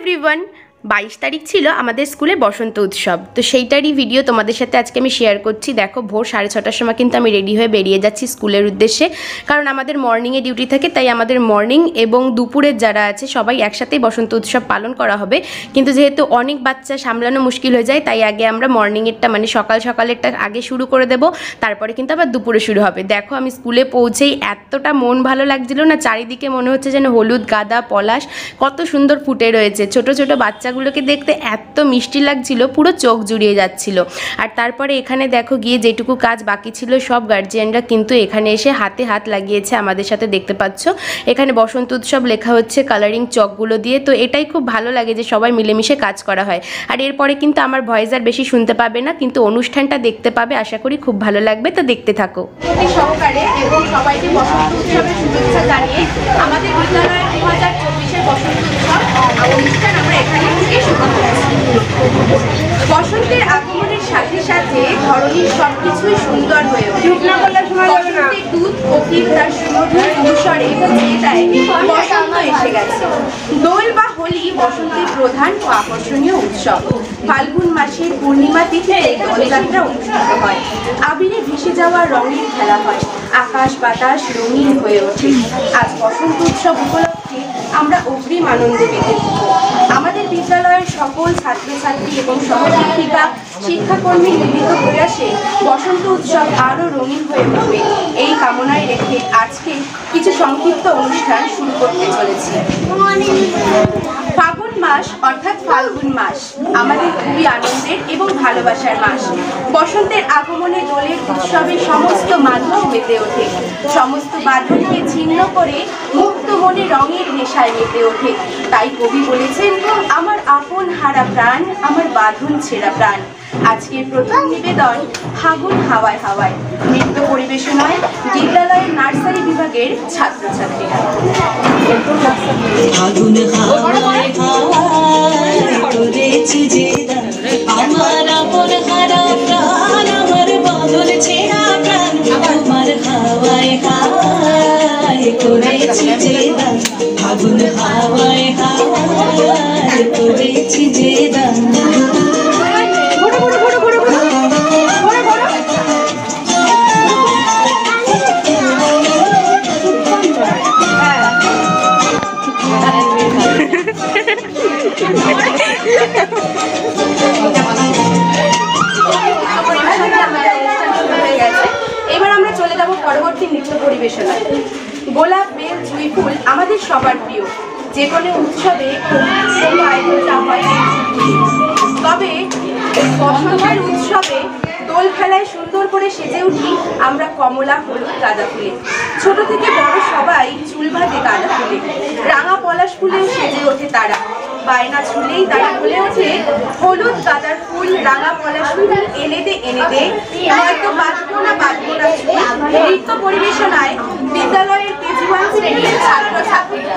Everyone 22 तारीख छिलो आमादेर स्कूले बसंत उत्सव तो सेइटारই ভিডিও তোমাদের সাথে আজকে আমি শেয়ার করছি। দেখো ভোর 6:30টার সময় কিন্তু আমি রেডি হয়ে বেরিয়ে যাচ্ছি স্কুলের উদ্দেশ্যে, কারণ আমাদের মর্নিং এ ডিউটি থাকে, তাই আমাদের মর্নিং এবং দুপুরের যারা আছে সবাই একসাথেই বসন্ত উৎসব পালন করা হবে। কিন্তু যেহেতু অনেক বাচ্চা সামলানো মুশকিল হয়ে যায়, তাই আগে আমরা মর্নিং এরটা মানে সকাল সকালেরটা আগে শুরু করে দেব, তারপরে কিন্তু আবার দুপুরে শুরু হবে। দেখো আমি স্কুলে পৌঁছেই এতটা মন ভালো লাগছিল না, চারিদিকে মনে হচ্ছে যেন হলুদ গাঁদা পলাশ কত সুন্দর ফুটে রয়েছে। ছোট ছোট বাচ্চাগুলোকে দেখতে এত মিষ্টি লাগছিল, পুরো চোখ জুড়িয়ে যাচ্ছিল। আর তারপরে এখানে দেখো গিয়ে যেটুকু কাজ বাকি ছিল সব গার্জিয়ানরা কিন্তু এখানে এসে হাতে হাত লাগিয়েছে আমাদের সাথে। দেখতে পাচ্ছ এখানে বসন্ত উৎসব লেখা হচ্ছে কালারিং চকগুলো দিয়ে, তো এটাই খুব ভালো লাগে যে সবাই মিলেমিশে কাজ করা হয়। আর এরপরে কিন্তু আমার ভয়েস আর বেশি শুনতে পাবে না, কিন্তু অনুষ্ঠানটা দেখতে পাবে, আশা করি খুব ভালো লাগবে, তো দেখতে থাকো। সহকারে এবং সবাইকে বসন্ত উৎসবের শুভেচ্ছা জানিয়ে আমাদের বিদ্যালয়ের 2024-এর বসন্ত উৎসব অনুষ্ঠান আমরা এখানে থেকে শুরু করছি। বসন্তের আগমনের সাথে সাথে ধরনীর সবকিছুই সুন্দর হয়ে ওঠে। বসন্তের দুধ কোকিল তার সুমধুর অনুসরে বুঝিয়ে দেয় বসন্ত এসে গেছে। দোল বা হোলি বসন্তের প্রধান ও আকর্ষণীয় উৎসব। ফাল্গুন মাসের পূর্ণিমা তিথিতে দোলযাত্রা অনুষ্ঠিত হয়। আবিরে ভেসে যাওয়া রঙের খেলা হয়, আকাশ বাতাস রঙিন হয়ে ওঠে। আজ বসন্ত উৎসব উপলক্ষে আমরা অগ্রিম আনন্দে পেতে থাকি। আমাদের বিদ্যালয়ের সকল ছাত্রছাত্রী এবং সহশিক্ষিকা শিক্ষাকর্মীর মিলিত প্রয়াসে বসন্ত উৎসব আরও রঙিন হয়ে উঠবে, এই কামনায় রেখে আজকে কিছু সংক্ষিপ্ত অনুষ্ঠান শুরু করতে চলেছি। ফাল্গুন মাস অর্থাৎ ফাল্গুন মাস আমাদের খুবই আনন্দের এবং ভালোবাসার মাস। বসন্তের আগমনে দোলের উৎসবে সমস্ত মাধ্যম মেতে ওঠে, সমস্ত বাঁধনকে ছিন্ন করে মুক্ত মনে রঙের নেশায় মেতে ওঠে। তাই কবি বলেছেন, আমার আপন হারা প্রাণ, আমার বাঁধন ছেঁড়া প্রাণ। আজকের প্রথম নিবেদন ফাগুন হাওয়ায় হাওয়ায়, নৃত্য পরিবেশনায় বিদ্যালয়ের নার্সারি বিভাগের ছাত্রছাত্রীরা। ফাগুন হাওয়ায় হাওয়ায় করেছি যে আমার আপন হারা প্রাণ, আমার বাঁধন ছেঁড়া প্রাণ, আমার হাওয়ায় হাওয়ায় করেছি যে ফাগুন হাওয়ায় হাওয়ায় করেছি যে এবার আমরা চলে যাব পরবর্তী নৃত্য পরিবেশনায়। গোলাপ বেল জুঁই ফুল আমাদের সবার প্রিয়, যে কোনো উৎসবে আয়োজন হয়, তবে বসন্তের উৎসবে দোল খেলায় সুন্দর করে সেজে উঠি আমরা কমলা হলুদ গাঁদা ফুলে। ছোট থেকে বড় সবাই চুল বাঁধে গাঁদা ফুলে, রাঙা পলাশ ফুলেও সেজে ওঠে তারা। বায়না ছুলেই তারা বলে ওঠে, হলুদ গাঁদার ফুল রাঙা পলাশ ফুল এনে দে এনে দে, হয়তো বাঁধবো না চুল। নৃত্য পরিবেশনায় বিদ্যালয়ের কেজি 1 শ্রেণীর ছাত্রছাত্রীরা।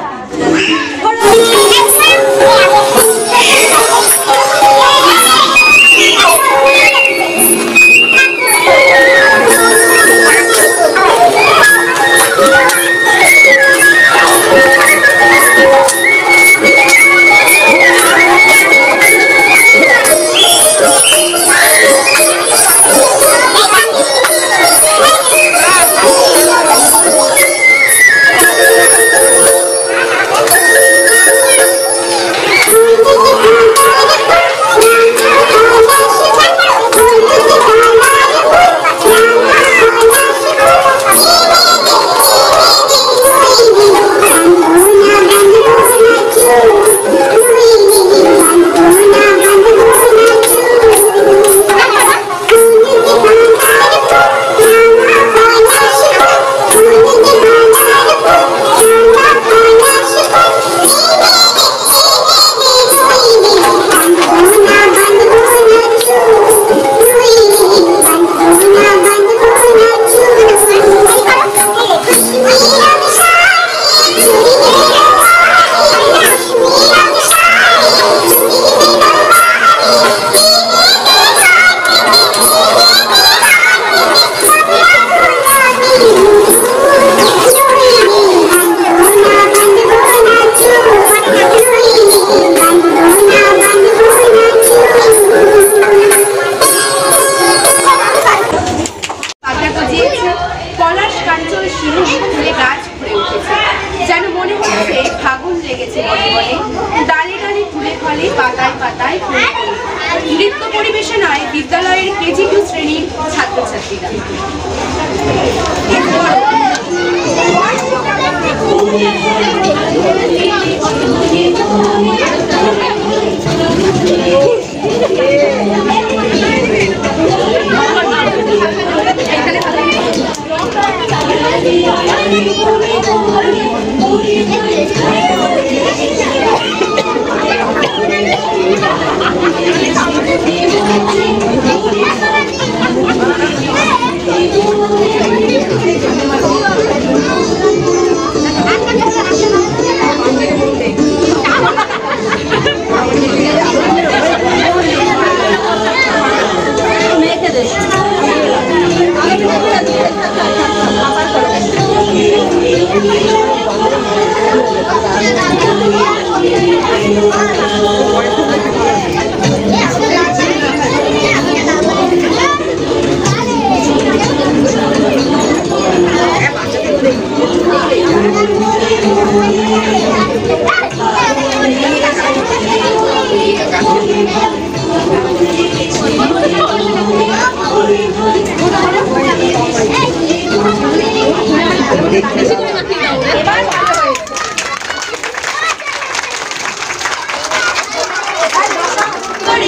বনে, ডালে ডালে ফুলে ফলে, পাতায় পাতায় ফুলে ফলে। নৃত্য পরিবেশনায় বিদ্যালয়ের কেজি 2 শ্রেণীর ছাত্রছাত্রীরা।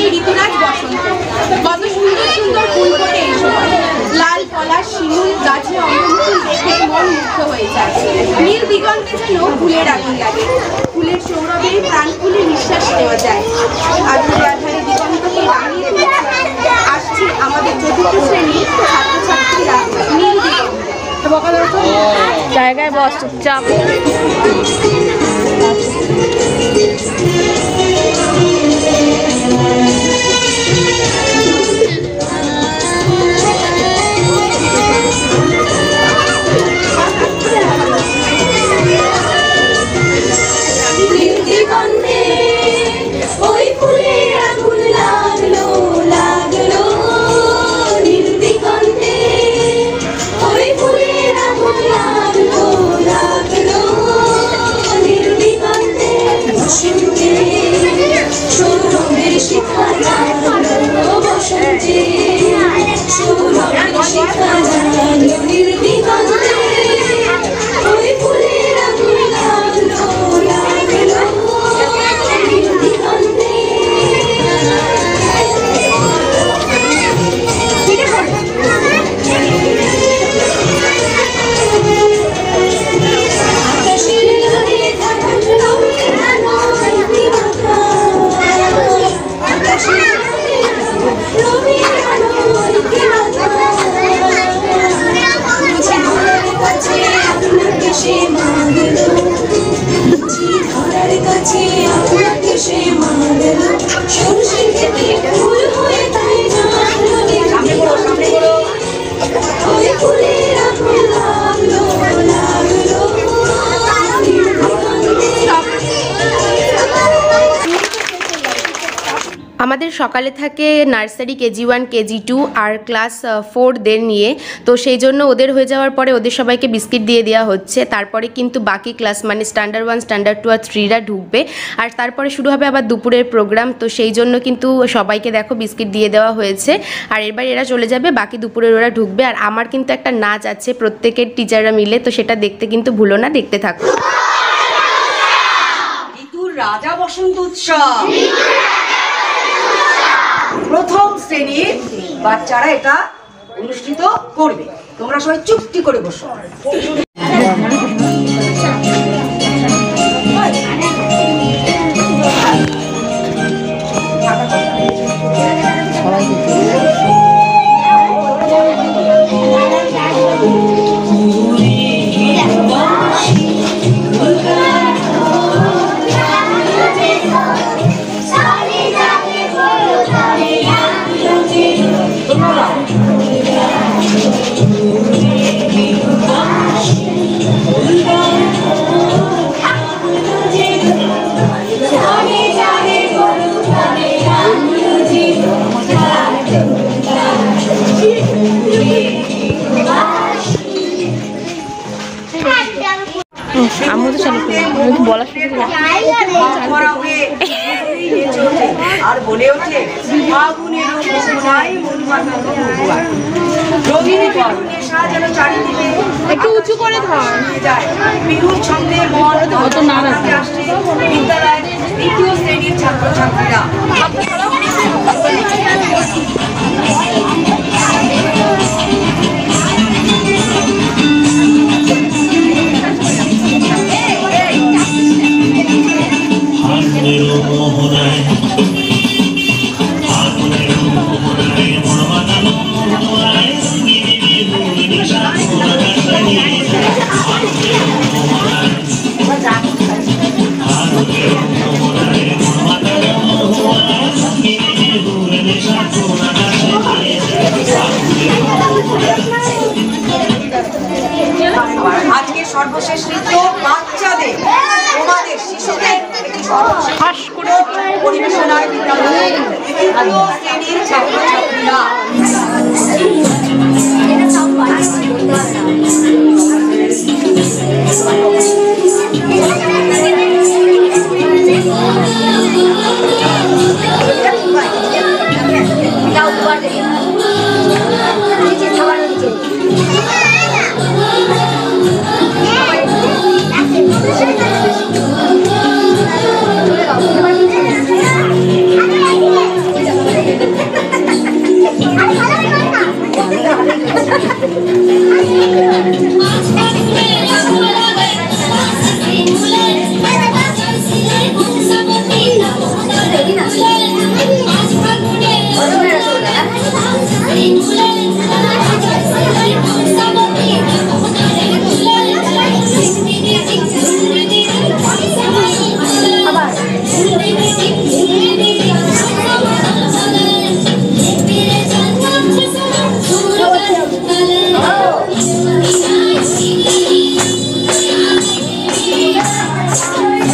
এই ঋতুরাজ বসন্ত, কত সুন্দর সুন্দর ফুল ফোটে এই সময়। লাল পলাশ শিমুল গাছে অঙ্গনফুল দেখে মন মুগ্ধ হয়ে যায়। নীল দিগন্তে যেন ফুলের আগুন লাগে, ফুলের সৌরভে প্রাণ খুলে নিঃশ্বাস নেওয়া যায়। আধারে আধারে দিগন্তকে রাঙিয়ে তুলেছে আসছে আমাদের চতুর্থ শ্রেণীর ছাত্রছাত্রীরা নীল দিগন্তে। জায়গায় বস চুপচাপ। আমাদের সকালে থাকে নার্সারি কেজি 1 কেজি 2 আর ক্লাস 4দের নিয়ে, তো সেই জন্য ওদের হয়ে যাওয়ার পরে ওদের সবাইকে বিস্কিট দিয়ে দেওয়া হচ্ছে। তারপরে কিন্তু বাকি ক্লাস মানে স্ট্যান্ডার্ড 1 স্ট্যান্ডার্ড 2 আর 3রা ঢুকবে, আর তারপরে শুরু হবে আবার দুপুরের প্রোগ্রাম। তো সেই জন্য কিন্তু সবাইকে দেখো বিস্কিট দিয়ে দেওয়া হয়েছে, আর এবার এরা চলে যাবে, বাকি দুপুরের ওরা ঢুকবে। আর আমার কিন্তু একটা নাচ আছে প্রত্যেকের টিচাররা মিলে, তো সেটা দেখতে কিন্তু ভুলো না, দেখতে থাকো। ঋতুর রাজা বসন্ত উৎসব প্রথম শ্রেণীর বাচ্চারা এটা অনুষ্ঠিত করবে। তোমরা সবাই চুপটি করে বসো। আর বলে ওঠে ফাগুনের মোহনায় মন মাতানো ভগবান। রঙিনী বেলুনে সাজানো চারিদিকে একটু উঁচু করে ধর যায় বিহুর ছন্দে মন অত নাড়া আসছে বিদ্যালয়ের দ্বিতীয় শ্রেণীর ছাত্রছাত্রীরা। আজকে সর্বশেষ নৃত্য বাচ্চাদের তোমাদের শিশুদের পরিবেশনায় বিদ্যালয়ের তৃতীয় শ্রেণীর ছাত্রছাত্রীরা।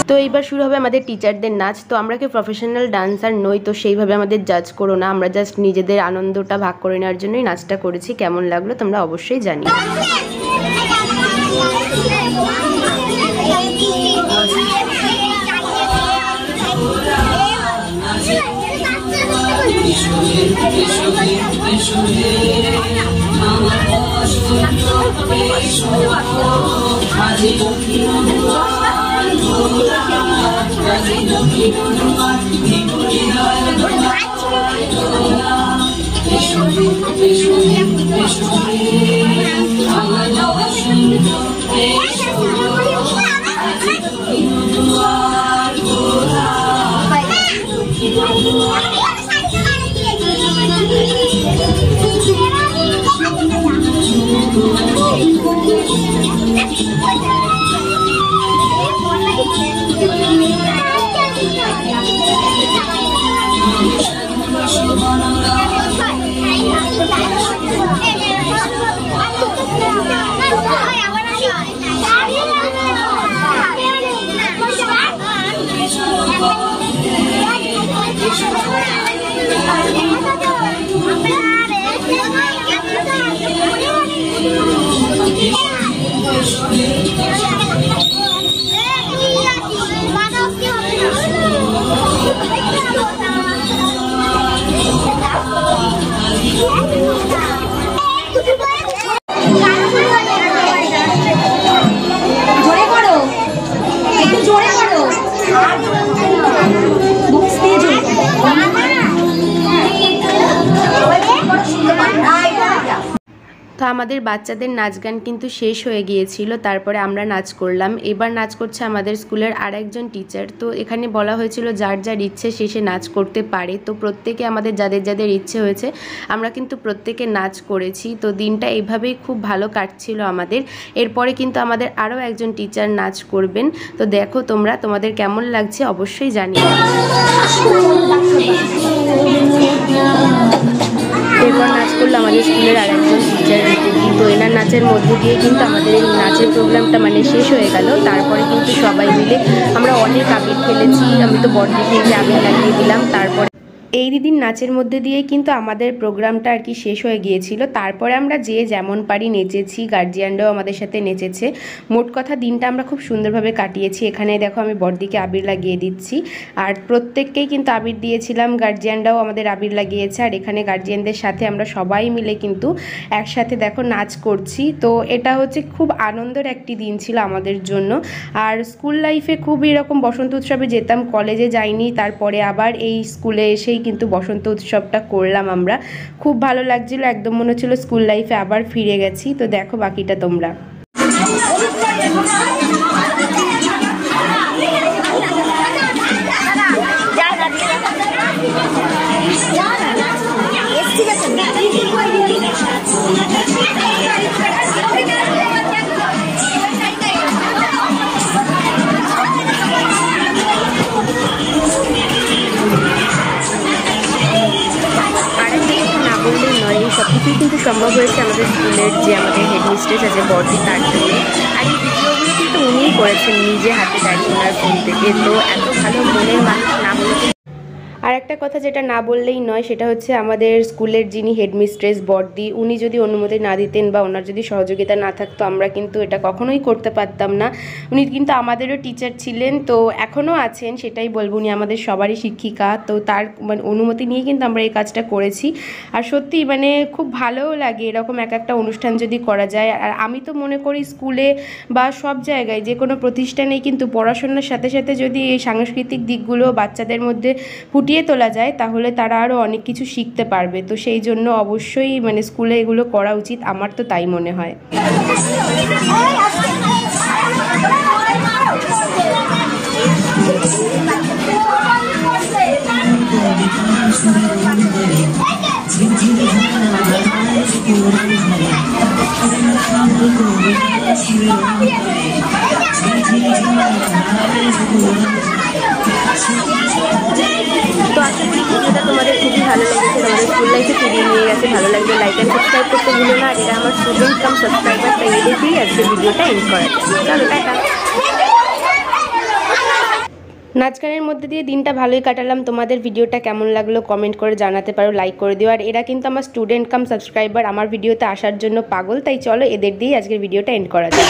তো এইবার শুরু হবে আমাদের টিচারদের নাচ। তো আমরা কি প্রফেশনাল ডান্সার নই, তো সেইভাবে আমাদের জাজ করো না। আমরা জাস্ট নিজেদের আনন্দটা ভাগ করে নেওয়ার জন্যই নাচটা করেছি। কেমন লাগলো তোমরা অবশ্যই জানিও। তো আমাদের বাচ্চাদের নাচ গান কিন্তু শেষ হয়ে গিয়েছিল, তারপরে আমরা নাচ করলাম। এবার নাচ করছে আমাদের স্কুলের আরেকজন টিচার। তো এখানে বলা হয়েছিল যার যার ইচ্ছে সে নাচ করতে পারে। তো প্রত্যেকে আমাদের যাদের যাদের ইচ্ছে হয়েছে আমরা কিন্তু প্রত্যেকে নাচ করেছি। তো দিনটা এইভাবেই খুব ভালো কাটছিল আমাদের। এরপরে কিন্তু আমাদের আরও একজন টিচার নাচ করবেন। তো দেখো তোমরা, তোমাদের কেমন লাগছে অবশ্যই জানিও। এরপর নাচ করলো আমাদের স্কুলের আরেকজন টিচার। তো এনার নাচের মধ্যে দিয়ে কিন্তু আমাদের এই নাচের প্রোগ্রামটা শেষ হয়ে গেল। তারপরে কিন্তু সবাই মিলে আমরা অনেক আবির খেলেছি। আমি তো বড়দিকে আবির লাগিয়ে দিলাম। তারপরে এই দিদির নাচের মধ্যে দিয়ে কিন্তু আমাদের প্রোগ্রামটা আর কি শেষ হয়ে গিয়েছিল। তারপরে আমরা যে যেমন পারি নেচেছি, গার্জিয়ানরাও আমাদের সাথে নেচেছে। মোট কথা দিনটা আমরা খুব সুন্দরভাবে কাটিয়েছি। এখানে দেখো আমি বড়দিকে আবির লাগিয়ে দিচ্ছি, আর প্রত্যেককেই কিন্তু আবির দিয়েছিলাম, গার্জিয়ানরাও আমাদের আবির লাগিয়েছে। আর এখানে গার্জিয়ানদের সাথে আমরা সবাই মিলে কিন্তু একসাথে দেখো নাচ করছি। তো এটা হচ্ছে খুব আনন্দের একটি দিন ছিল আমাদের জন্য। আর স্কুল লাইফে খুব এরকম বসন্ত উৎসবে যেতাম, কলেজে যাইনি, তারপরে আবার এই স্কুলে এসেই কিন্তু বসন্ত উৎসবটা করলাম আমরা। খুব ভালো লাগছিল, একদম মনে হচ্ছিল স্কুল লাইফে আবার ফিরে গেছি। তো দেখো বাকিটা তোমরা। সব কিছুই কিন্তু সম্ভব হয়েছে আমাদের স্কুলের যে আমাদের হেডমিস্ট্রেস আছে বড়দি, তার জন্য। আর এই ভিডিওগুলো কিন্তু উনিই করেছেন নিজে হাতে দাঁড়িয়ে ওনার ফোন থেকে। তো এত ভালো মনের মানুষ না হলে। আর একটা কথা যেটা না বললেই নয়, সেটা হচ্ছে আমাদের স্কুলের যিনি হেডমিস্ট্রেস বড়দি, উনি যদি অনুমতি না দিতেন বা ওনার যদি সহযোগিতা না থাকতো আমরা কিন্তু এটা কখনোই করতে পারতাম না। উনি কিন্তু আমাদেরও টিচার ছিলেন, তো এখনও আছেন, সেটাই বলবো। উনি আমাদের সবারই শিক্ষিকা, তো তার মানে অনুমতি নিয়ে কিন্তু আমরা এই কাজটা করেছি। আর সত্যি মানে খুব ভালোও লাগে এরকম একটা অনুষ্ঠান যদি করা যায়। আর আমি তো মনে করি স্কুলে বা সব জায়গায় যে কোনো প্রতিষ্ঠানেই কিন্তু পড়াশোনার সাথে সাথে যদি এই সাংস্কৃতিক দিকগুলো বাচ্চাদের মধ্যে ফুটিয়ে তোলা যায় তাহলে তারা আরও অনেক কিছু শিখতে পারবে। তো সেই জন্য অবশ্যই মানে স্কুলে এগুলো করা উচিত, আমার তো তাই মনে হয়। তো আশা করি ভিডিওটা তোমাদের খুবই ভালো লেগেছে, তোমাদের স্কুল লাইফে ফিরিয়ে নিয়ে গেছে। ভালো লাগবে লাইক অ্যান্ড সাবস্ক্রাইব করতে ভুলো না। আর এরা আমার স্টুডেন্ট কাম সাবস্ক্রাইবার, তাই এদেরকেই আজকে ভিডিওটা এন্ড করা যায়। চলো টাটা। নাচ গানের মধ্যে দিয়ে দিনটা ভালোই কাটালাম। তোমাদের ভিডিওটা কেমন লাগলো কমেন্ট করে জানাতে পারো, লাইক করে দিও। আর এরা কিন্তু আমার স্টুডেন্ট কাম সাবস্ক্রাইবার, আমার ভিডিওতে আসার জন্য পাগল। তাই চলো এদের দিয়েই আজকের ভিডিওটা এন্ড করা যায়।